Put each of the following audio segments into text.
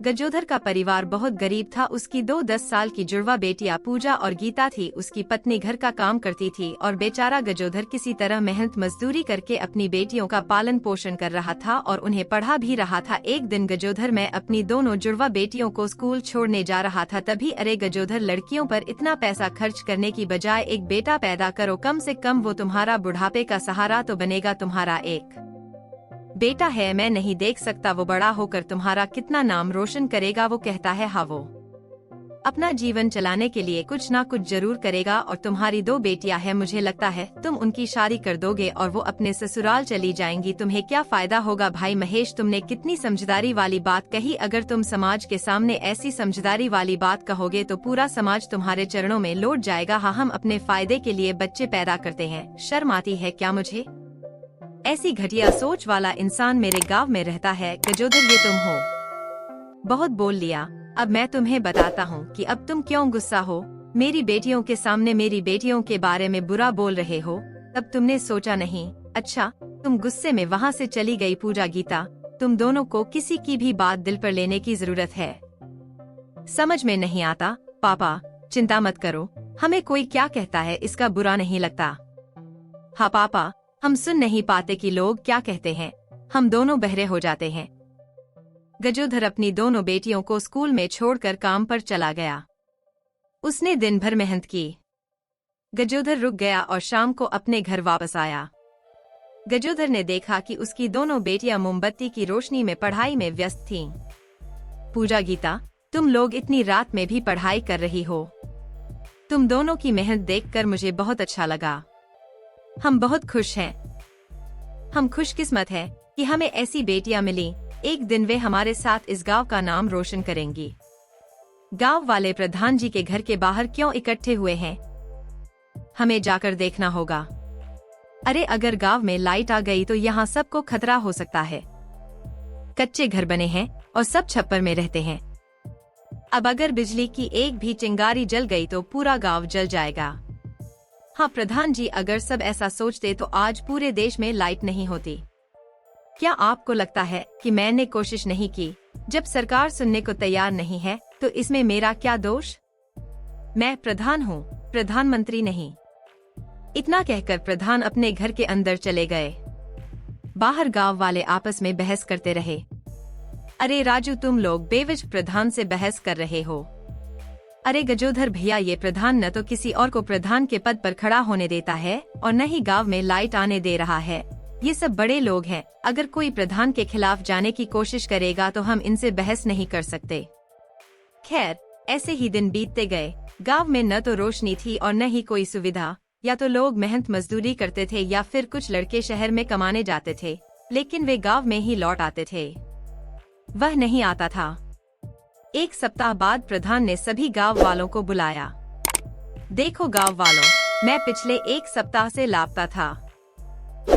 गजोधर का परिवार बहुत गरीब था। उसकी 10 साल की जुड़वा बेटियां पूजा और गीता थी। उसकी पत्नी घर का काम करती थी और बेचारा गजोधर किसी तरह मेहनत मजदूरी करके अपनी बेटियों का पालन पोषण कर रहा था और उन्हें पढ़ा भी रहा था। एक दिन गजोधर मैं अपनी दोनों जुड़वा बेटियों को स्कूल छोड़ने जा रहा था, तभी अरे गजोधर, लड़कियों पर इतना पैसा खर्च करने की बजाय एक बेटा पैदा करो, कम से कम वो तुम्हारा बुढ़ापे का सहारा तो बनेगा। तुम्हारा एक बेटा है, मैं नहीं देख सकता वो बड़ा होकर तुम्हारा कितना नाम रोशन करेगा। वो कहता है हाँ, वो अपना जीवन चलाने के लिए कुछ ना कुछ जरूर करेगा और तुम्हारी 2 बेटियां हैं, मुझे लगता है तुम उनकी शादी कर दोगे और वो अपने ससुराल चली जाएंगी। तुम्हें क्या फायदा होगा? भाई महेश, तुमने कितनी समझदारी वाली बात कही। अगर तुम समाज के सामने ऐसी समझदारी वाली बात कहोगे तो पूरा समाज तुम्हारे चरणों में लौट जाएगा। हाँ, हम अपने फायदे के लिए बच्चे पैदा करते हैं, शर्म आती है क्या मुझे? ऐसी घटिया सोच वाला इंसान मेरे गांव में रहता है। गजोधर, ये तुम हो, बहुत बोल लिया। अब मैं तुम्हें बताता हूँ कि अब तुम क्यों गुस्सा हो। मेरी बेटियों के सामने मेरी बेटियों के बारे में बुरा बोल रहे हो। तब तुमने सोचा नहीं? अच्छा, तुम गुस्से में वहाँ से चली गई। पूजा, गीता, तुम दोनों को किसी की भी बात दिल पर लेने की जरूरत है? समझ में नहीं आता? पापा चिंता मत करो, हमें कोई क्या कहता है इसका बुरा नहीं लगता। हाँ पापा, हम सुन नहीं पाते कि लोग क्या कहते हैं, हम दोनों बहरे हो जाते हैं। गजोधर अपनी दोनों बेटियों को स्कूल में छोड़कर काम पर चला गया। उसने दिन भर मेहनत की। गजोधर रुक गया और शाम को अपने घर वापस आया। गजोधर ने देखा कि उसकी दोनों बेटियां मोमबत्ती की रोशनी में पढ़ाई में व्यस्त थीं। पूजा, गीता, तुम लोग इतनी रात में भी पढ़ाई कर रही हो। तुम दोनों की मेहनत देखकर मुझे बहुत अच्छा लगा। हम बहुत खुश हैं। हम खुशकिस्मत हैं कि हमें ऐसी बेटियां मिली। एक दिन वे हमारे साथ इस गांव का नाम रोशन करेंगी। गांव वाले प्रधान जी के घर के बाहर क्यों इकट्ठे हुए हैं? हमें जाकर देखना होगा। अरे, अगर गांव में लाइट आ गई तो यहाँ सबको खतरा हो सकता है। कच्चे घर बने हैं और सब छप्पर में रहते हैं। अब अगर बिजली की एक भी चिंगारी जल गई तो पूरा गांव जल जाएगा। हाँ प्रधान जी, अगर सब ऐसा सोचते तो आज पूरे देश में लाइट नहीं होती। क्या आपको लगता है कि मैंने कोशिश नहीं की? जब सरकार सुनने को तैयार नहीं है तो इसमें मेरा क्या दोष? मैं प्रधान हूँ, प्रधानमंत्री नहीं। इतना कहकर प्रधान अपने घर के अंदर चले गए। बाहर गांव वाले आपस में बहस करते रहे। अरे राजू, तुम लोग बेवजह प्रधान से बहस कर रहे हो। अरे गजोधर भैया, ये प्रधान न तो किसी और को प्रधान के पद पर खड़ा होने देता है और न ही गांव में लाइट आने दे रहा है। ये सब बड़े लोग हैं, अगर कोई प्रधान के खिलाफ जाने की कोशिश करेगा तो हम इनसे बहस नहीं कर सकते। खैर, ऐसे ही दिन बीतते गए। गांव में न तो रोशनी थी और न ही कोई सुविधा। या तो लोग मेहनत मजदूरी करते थे या फिर कुछ लड़के शहर में कमाने जाते थे, लेकिन वे गाँव में ही लौट आते थे। वह नहीं आता था। एक सप्ताह बाद प्रधान ने सभी गांव वालों को बुलाया। देखो गांव वालों, मैं पिछले 1 सप्ताह से लापता था।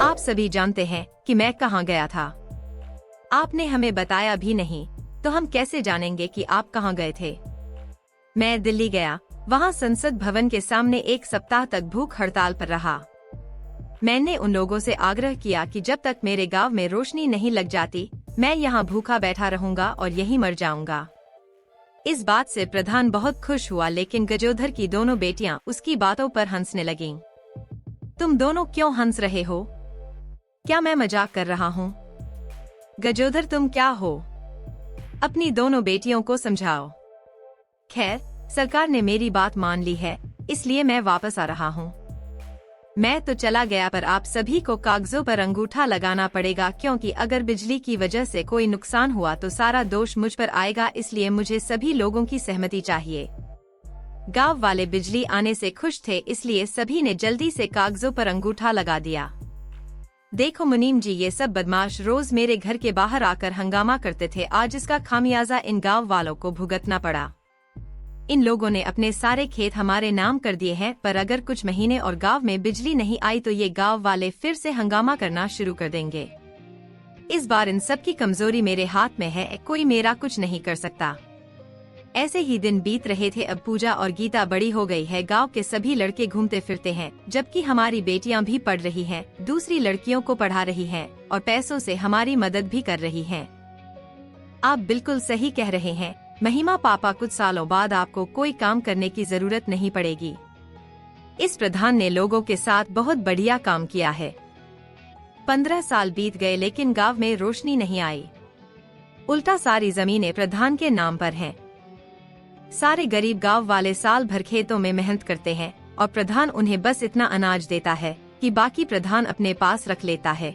आप सभी जानते हैं कि मैं कहां गया था। आपने हमें बताया भी नहीं, तो हम कैसे जानेंगे कि आप कहां गए थे? मैं दिल्ली गया, वहां संसद भवन के सामने 1 सप्ताह तक भूख हड़ताल पर रहा। मैंने उन लोगों से आग्रह किया कि जब तक मेरे गांव में रोशनी नहीं लग जाती, मैं यहाँ भूखा बैठा रहूंगा और यहीं मर जाऊंगा। इस बात से प्रधान बहुत खुश हुआ, लेकिन गजोधर की दोनों बेटियां उसकी बातों पर हंसने लगीं। तुम दोनों क्यों हंस रहे हो? क्या मैं मजाक कर रहा हूँ? गजोधर, तुम क्या हो? अपनी दोनों बेटियों को समझाओ। खैर, सरकार ने मेरी बात मान ली है, इसलिए मैं वापस आ रहा हूँ। मैं तो चला गया, पर आप सभी को कागजों पर अंगूठा लगाना पड़ेगा, क्योंकि अगर बिजली की वजह से कोई नुकसान हुआ तो सारा दोष मुझ पर आएगा। इसलिए मुझे सभी लोगों की सहमति चाहिए। गांव वाले बिजली आने से खुश थे, इसलिए सभी ने जल्दी से कागजों पर अंगूठा लगा दिया। देखो मुनीम जी, ये सब बदमाश रोज मेरे घर के बाहर आकर हंगामा करते थे। आज इसका खामियाजा इन गाँव वालों को भुगतना पड़ा। इन लोगों ने अपने सारे खेत हमारे नाम कर दिए हैं, पर अगर कुछ महीने और गांव में बिजली नहीं आई तो ये गांव वाले फिर से हंगामा करना शुरू कर देंगे। इस बार इन सब की कमजोरी मेरे हाथ में है, कोई मेरा कुछ नहीं कर सकता। ऐसे ही दिन बीत रहे थे। अब पूजा और गीता बड़ी हो गई है। गांव के सभी लड़के घूमते फिरते हैं, जबकि हमारी बेटियां भी पढ़ रही हैं, दूसरी लड़कियों को पढ़ा रही हैं और पैसों से हमारी मदद भी कर रही हैं। आप बिल्कुल सही कह रहे हैं महिमा पापा, कुछ सालों बाद आपको कोई काम करने की जरूरत नहीं पड़ेगी। इस प्रधान ने लोगों के साथ बहुत बढ़िया काम किया है। 15 साल बीत गए लेकिन गांव में रोशनी नहीं आई। उल्टा सारी जमीनें प्रधान के नाम पर हैं। सारे गरीब गांव वाले साल भर खेतों में मेहनत करते हैं और प्रधान उन्हें बस इतना अनाज देता है कि बाकी प्रधान अपने पास रख लेता है।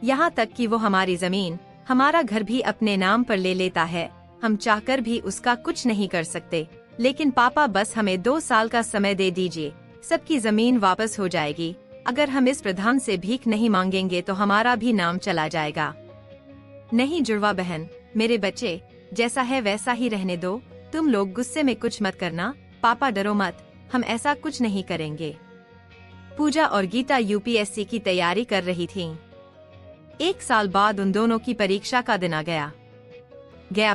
यहाँ तक कि वो हमारी जमीन, हमारा घर भी अपने नाम पर ले लेता है। हम चाहकर भी उसका कुछ नहीं कर सकते। लेकिन पापा, बस हमें 2 साल का समय दे दीजिए, सबकी जमीन वापस हो जाएगी। अगर हम इस प्रधान से भीख नहीं मांगेंगे तो हमारा भी नाम चला जाएगा। नहीं जुड़वा बहन, मेरे बच्चे, जैसा है वैसा ही रहने दो। तुम लोग गुस्से में कुछ मत करना। पापा डरो मत, हम ऐसा कुछ नहीं करेंगे। पूजा और गीता यूपीएससी की तैयारी कर रही थीं। 1 साल बाद उन दोनों की परीक्षा का दिन आ गया।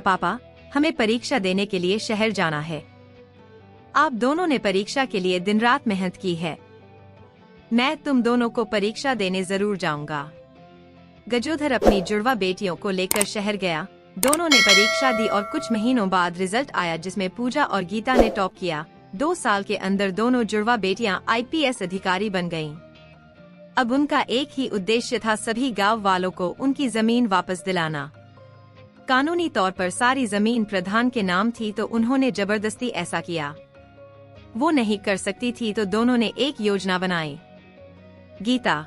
पापा, हमें परीक्षा देने के लिए शहर जाना है। आप दोनों ने परीक्षा के लिए दिन रात मेहनत की है। मैं तुम दोनों को परीक्षा देने जरूर जाऊंगा। गजोधर अपनी जुड़वा बेटियों को लेकर शहर गया। दोनों ने परीक्षा दी और कुछ महीनों बाद रिजल्ट आया जिसमें पूजा और गीता ने टॉप किया। 2 साल के अंदर दोनों जुड़वा बेटियां आईपीएस अधिकारी बन गईं। अब उनका एक ही उद्देश्य था, सभी गांव वालों को उनकी जमीन वापस दिलाना। कानूनी तौर पर सारी जमीन प्रधान के नाम थी तो उन्होंने जबरदस्ती ऐसा किया। वो नहीं कर सकती थी तो दोनों ने एक योजना बनाई। गीता,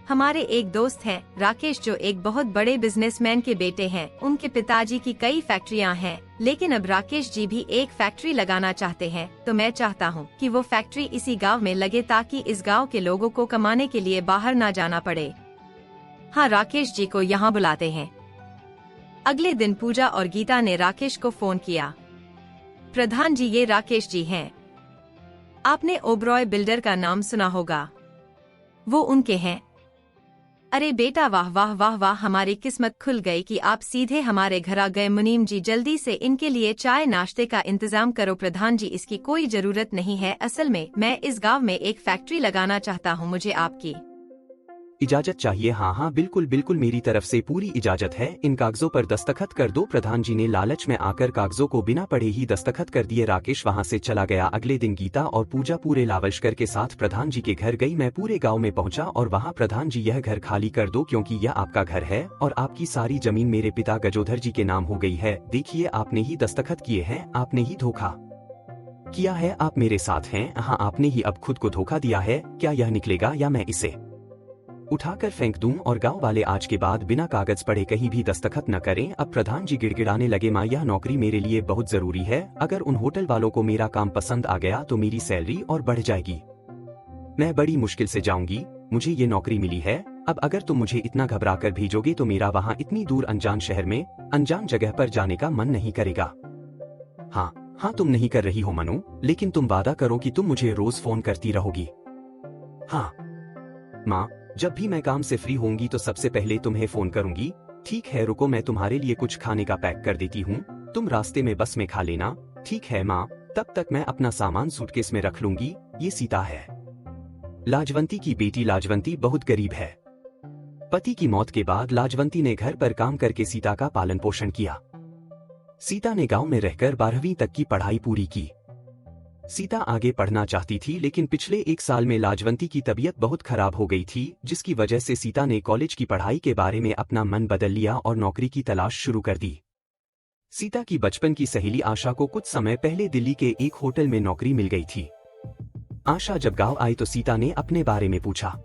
हमारे एक दोस्त हैं राकेश, जो एक बहुत बड़े बिजनेसमैन के बेटे हैं। उनके पिताजी की कई फैक्ट्रियां हैं, लेकिन अब राकेश जी भी एक फैक्ट्री लगाना चाहते हैं। तो मैं चाहता हूं कि वो फैक्ट्री इसी गांव में लगे ताकि इस गांव के लोगों को कमाने के लिए बाहर ना जाना पड़े। हाँ, राकेश जी को यहाँ बुलाते हैं। अगले दिन पूजा और गीता ने राकेश को फोन किया। प्रधान जी, ये राकेश जी हैं। आपने ओबरॉय बिल्डर का नाम सुना होगा, वो उनके हैं। अरे बेटा, वाह वाह वाह वाह, हमारी किस्मत खुल गई कि आप सीधे हमारे घर आ गए। मुनीम जी, जल्दी से इनके लिए चाय नाश्ते का इंतजाम करो। प्रधान जी, इसकी कोई जरूरत नहीं है। असल में मैं इस गांव में एक फैक्ट्री लगाना चाहता हूं, मुझे आपकी इजाजत चाहिए। हाँ हाँ, बिल्कुल बिल्कुल, मेरी तरफ से पूरी इजाजत है। इन कागजों पर दस्तखत कर दो। प्रधान जी ने लालच में आकर कागजों को बिना पढ़े ही दस्तखत कर दिए। राकेश वहाँ से चला गया। अगले दिन गीता और पूजा पूरे लावलश्कर के साथ प्रधान जी के घर गई। मैं पूरे गाँव में पहुँचा और वहाँ प्रधान जी, यह घर खाली कर दो क्योंकि यह आपका घर है और आपकी सारी जमीन मेरे पिता गजोधर जी के नाम हो गई है। देखिए, आपने ही दस्तखत किए हैं, आपने ही धोखा किया है, आप मेरे साथ हैं। हाँ, आपने ही अब खुद को धोखा दिया है। क्या यह निकलेगा या मैं इसे उठाकर फेंक दूं और गांव वाले आज के बाद बिना कागज पढ़े कहीं भी दस्तखत न करें। अब प्रधान जी गिड़गिड़ाने लगे। माँ, यह नौकरी मेरे लिए बहुत जरूरी है। अगर उन होटल वालों को मेरा काम पसंद आ गया तो मेरी सैलरी और बढ़ जाएगी। मैं बड़ी मुश्किल से जाऊंगी, मुझे ये नौकरी मिली है। अब अगर तुम मुझे इतना घबरा कर भेजोगे तो मेरा वहाँ इतनी दूर अनजान शहर में अनजान जगह पर जाने का मन नहीं करेगा। हाँ हाँ, तुम नहीं कर रही हो मनु, लेकिन तुम वादा करो कि तुम मुझे रोज फोन करती रहोगी। हाँ माँ, जब भी मैं काम से फ्री होंगी तो सबसे पहले तुम्हें फोन करूंगी। ठीक है, रुको, मैं तुम्हारे लिए कुछ खाने का पैक कर देती हूँ, तुम रास्ते में बस में खा लेना। ठीक है माँ, तब तक मैं अपना सामान सूटकेस में रख लूंगी। ये सीता है, लाजवंती की बेटी। लाजवंती बहुत गरीब है। पति की मौत के बाद लाजवंती ने घर पर काम करके सीता का पालन पोषण किया। सीता ने गांव में रहकर 12वीं तक की पढ़ाई पूरी की। सीता आगे पढ़ना चाहती थी लेकिन पिछले 1 साल में लाजवंती की तबीयत बहुत खराब हो गई थी, जिसकी वजह से सीता ने कॉलेज की पढ़ाई के बारे में अपना मन बदल लिया और नौकरी की तलाश शुरू कर दी। सीता की बचपन की सहेली आशा को कुछ समय पहले दिल्ली के एक होटल में नौकरी मिल गई थी। आशा जब गांव आई तो सीता ने अपने बारे में पूछा।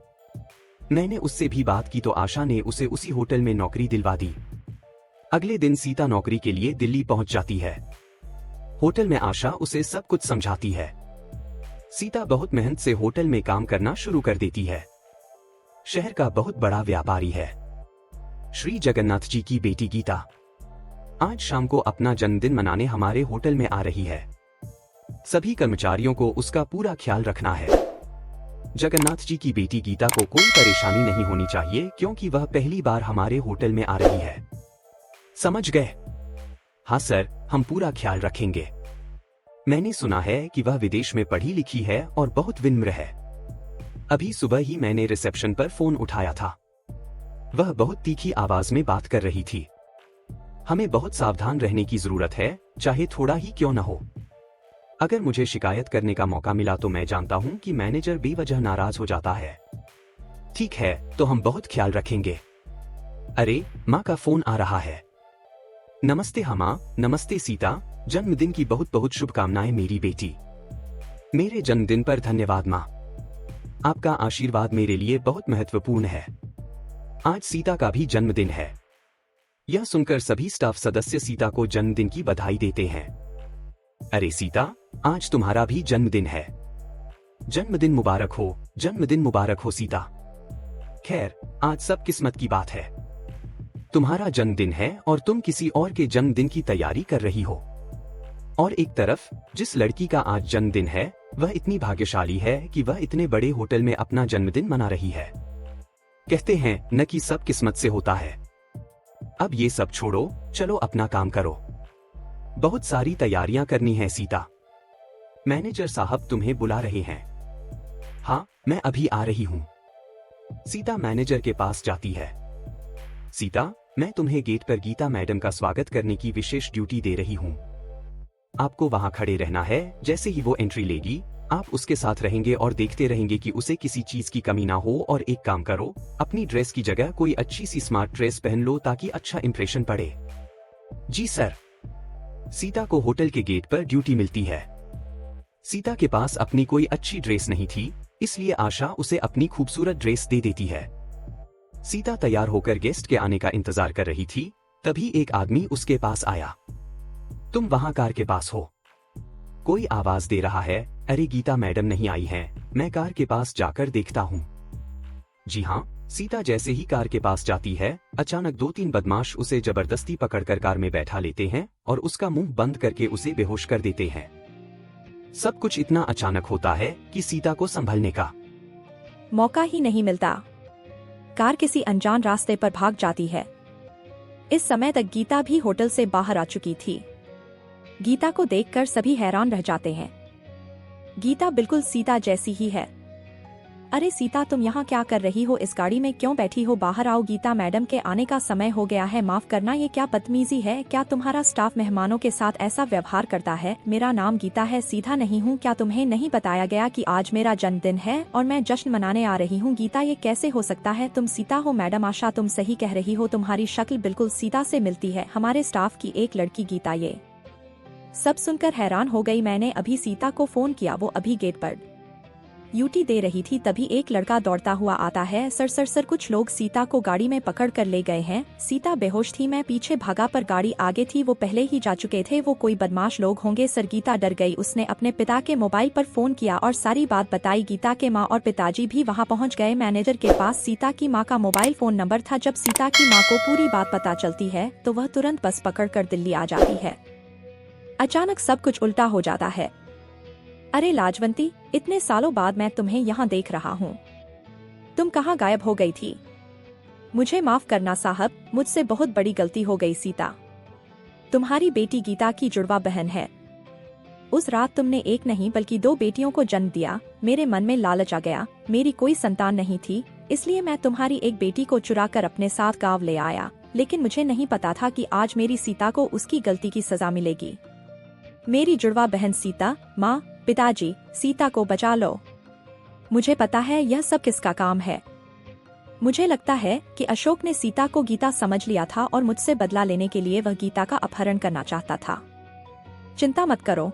मैंने उससे भी बात की तो आशा ने उसे उसी होटल में नौकरी दिलवा दी। अगले दिन सीता नौकरी के लिए दिल्ली पहुंच जाती है। होटल में आशा उसे सब कुछ समझाती है। सीता बहुत मेहनत से होटल में काम करना शुरू कर देती है। शहर का बहुत बड़ा व्यापारी है। श्री जगन्नाथ जी की बेटी गीता आज शाम को अपना जन्मदिन मनाने हमारे होटल में आ रही है। सभी कर्मचारियों को उसका पूरा ख्याल रखना है। जगन्नाथ जी की बेटी गीता को कोई परेशानी नहीं होनी चाहिए क्योंकि वह पहली बार हमारे होटल में आ रही है। समझ गए? हाँ सर, हम पूरा ख्याल रखेंगे। मैंने सुना है कि वह विदेश में पढ़ी लिखी है और बहुत विनम्र है। अभी सुबह ही मैंने रिसेप्शन पर फोन उठाया था। वह बहुत तीखी आवाज में बात कर रही थी। हमें बहुत सावधान रहने की जरूरत है, चाहे थोड़ा ही क्यों न हो। अगर मुझे शिकायत करने का मौका मिला तो मैं जानता हूँ कि मैनेजर बेवजह नाराज हो जाता है। ठीक है, तो हम बहुत ख्याल रखेंगे। अरे, माँ का फोन आ रहा है। नमस्ते हाँ माँ। नमस्ते सीता, जन्मदिन की बहुत बहुत शुभकामनाएं मेरी बेटी। मेरे जन्मदिन पर धन्यवाद माँ। आपका आशीर्वाद मेरे लिए बहुत महत्वपूर्ण है। आज सीता का भी जन्मदिन है। यह सुनकर सभी स्टाफ सदस्य सीता को जन्मदिन की बधाई देते हैं। अरे सीता, आज तुम्हारा भी जन्मदिन है। जन्मदिन मुबारक हो, जन्मदिन मुबारक हो सीता। खैर, आज सब किस्मत की बात है। तुम्हारा जन्मदिन है और तुम किसी और के जन्मदिन की तैयारी कर रही हो। और एक तरफ जिस लड़की का आज जन्मदिन है वह इतनी भाग्यशाली है कि वह इतने बड़े होटल में अपना जन्मदिन मना रही है। कहते हैं न कि सब किस्मत से होता है। अब ये सब छोड़ो, चलो अपना काम करो। बहुत सारी तैयारियां करनी है सीता। मैनेजर साहब तुम्हें बुला रहे हैं। हाँ, मैं अभी आ रही हूँ। सीता मैनेजर के पास जाती है। सीता, मैं तुम्हें गेट पर गीता मैडम का स्वागत करने की विशेष ड्यूटी दे रही हूँ। आपको वहां खड़े रहना है। जैसे ही वो एंट्री लेगी, आप उसके साथ रहेंगे और देखते रहेंगे कि उसे किसी चीज की कमी ना हो। और एक काम करो, अपनी ड्रेस की जगह कोई अच्छी सी स्मार्ट ड्रेस पहन लो ताकि अच्छा इंप्रेशन पड़े। जी सर। सीता को होटल के गेट पर ड्यूटी मिलती है। सीता के पास अपनी कोई अच्छी ड्रेस नहीं थी, इसलिए आशा उसे अपनी खूबसूरत ड्रेस दे देती है। सीता तैयार होकर गेस्ट के आने का इंतजार कर रही थी, तभी एक आदमी उसके पास आया। तुम वहां कार के पास हो। कोई आवाज दे रहा है, अरे गीता मैडम नहीं आई हैं, मैं कार के पास जाकर देखता हूँ। जी हाँ। सीता जैसे ही कार के पास जाती है, अचानक 2-3 बदमाश उसे जबरदस्ती पकड़कर कार में बैठा लेते हैं और उसका मुंह बंद करके उसे बेहोश कर देते हैं। सब कुछ इतना अचानक होता है कि सीता को संभलने का मौका ही नहीं मिलता। कार किसी अनजान रास्ते पर भाग जाती है। इस समय तक गीता भी होटल से बाहर आ चुकी थी। गीता को देखकर सभी हैरान रह जाते हैं। गीता बिल्कुल सीता जैसी ही है। अरे सीता, तुम यहाँ क्या कर रही हो? इस गाड़ी में क्यों बैठी हो? बाहर आओ, गीता मैडम के आने का समय हो गया है। माफ करना, ये क्या बदतमीजी है? क्या तुम्हारा स्टाफ मेहमानों के साथ ऐसा व्यवहार करता है? मेरा नाम गीता है, सीधा नहीं हूँ। क्या तुम्हें नहीं बताया गया कि आज मेरा जन्मदिन है और मैं जश्न मनाने आ रही हूँ? गीता, ये कैसे हो सकता है? तुम सीता हो? मैडम आशा, तुम सही कह रही हो, तुम्हारी शक्ल बिल्कुल सीता से मिलती है। हमारे स्टाफ की एक लड़की गीता। ये सब सुनकर हैरान हो गई। मैंने अभी सीता को फोन किया, वो अभी गेट पर ड्यूटी दे रही थी। तभी एक लड़का दौड़ता हुआ आता है। सर सर सर, कुछ लोग सीता को गाड़ी में पकड़ कर ले गए हैं। सीता बेहोश थी, मैं पीछे भागा पर गाड़ी आगे थी, वो पहले ही जा चुके थे। वो कोई बदमाश लोग होंगे सर। गीता डर गई। उसने अपने पिता के मोबाइल पर फोन किया और सारी बात बताई। गीता के माँ और पिताजी भी वहाँ पहुँच गए। मैनेजर के पास सीता की माँ का मोबाइल फोन नंबर था। जब सीता की माँ को पूरी बात पता चलती है तो वह तुरंत बस पकड़ कर दिल्ली आ जाती है। अचानक सब कुछ उल्टा हो जाता है। अरे लाजवंती, इतने सालों बाद मैं तुम्हें यहाँ देख रहा हूँ। तुम कहाँ गायब हो गई थी? मुझे माफ करना साहब, मुझसे बहुत बड़ी गलती हो गई। सीता तुम्हारी बेटी गीता की जुड़वा बहन है। उस रात तुमने एक नहीं बल्कि 2 बेटियों को जन्म दिया। मेरे मन में लालच आ गया। मेरी कोई संतान नहीं थी, इसलिए मैं तुम्हारी एक बेटी को चुरा कर अपने साथ गाँव ले आया। लेकिन मुझे नहीं पता था कि आज मेरी सीता को उसकी गलती की सजा मिलेगी। मेरी जुड़वा बहन सीता, माँ, पिताजी, सीता को बचा लो। मुझे पता है यह सब किसका काम है। मुझे लगता है कि अशोक ने सीता को गीता समझ लिया था और मुझसे बदला लेने के लिए वह गीता का अपहरण करना चाहता था। चिंता मत करो,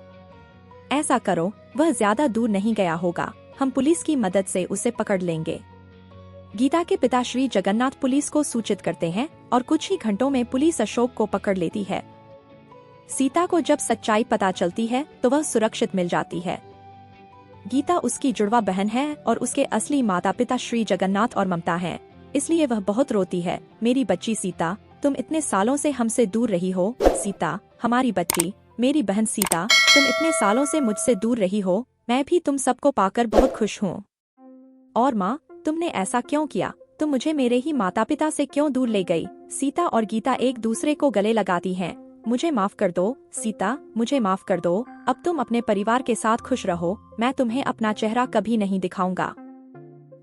ऐसा करो, वह ज्यादा दूर नहीं गया होगा। हम पुलिस की मदद से उसे पकड़ लेंगे। गीता के पिता श्री जगन्नाथ पुलिस को सूचित करते हैं और कुछ ही घंटों में पुलिस अशोक को पकड़ लेती है। सीता को जब सच्चाई पता चलती है तो वह सुरक्षित मिल जाती है। गीता उसकी जुड़वा बहन है और उसके असली माता पिता श्री जगन्नाथ और ममता हैं, इसलिए वह बहुत रोती है। मेरी बच्ची सीता, तुम इतने सालों से हमसे दूर रही हो। सीता, हमारी बच्ची, मेरी बहन सीता, तुम इतने सालों से मुझसे दूर रही हो। मैं भी तुम सबको पाकर बहुत खुश हूँ। और माँ, तुमने ऐसा क्यों किया? तुम मुझे मेरे ही माता पिता से क्यों दूर ले गई? सीता और गीता एक दूसरे को गले लगाती हैं। मुझे माफ कर दो सीता, मुझे माफ कर दो। अब तुम अपने परिवार के साथ खुश रहो। मैं तुम्हें अपना चेहरा कभी नहीं दिखाऊंगा।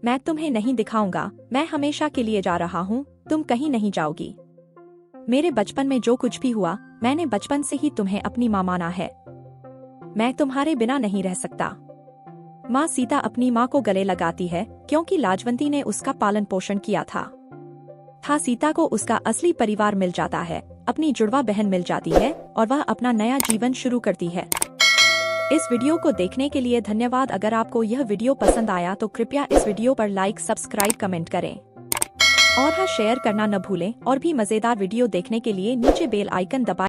मैं तुम्हें नहीं दिखाऊंगा। मैं हमेशा के लिए जा रहा हूँ, तुम कहीं नहीं जाओगी। मेरे बचपन में जो कुछ भी हुआ, मैंने बचपन से ही तुम्हें अपनी माँ माना है। मैं तुम्हारे बिना नहीं रह सकता। माँ सीता अपनी माँ को गले लगाती है क्योंकि लाजवंती ने उसका पालन पोषण किया था। सीता को उसका असली परिवार मिल जाता है, अपनी जुड़वा बहन मिल जाती है और वह अपना नया जीवन शुरू करती है। इस वीडियो को देखने के लिए धन्यवाद। अगर आपको यह वीडियो पसंद आया तो कृपया इस वीडियो पर लाइक, सब्सक्राइब, कमेंट करें और शेयर करना न भूलें। और भी मजेदार वीडियो देखने के लिए नीचे बेल आइकन दबाएं।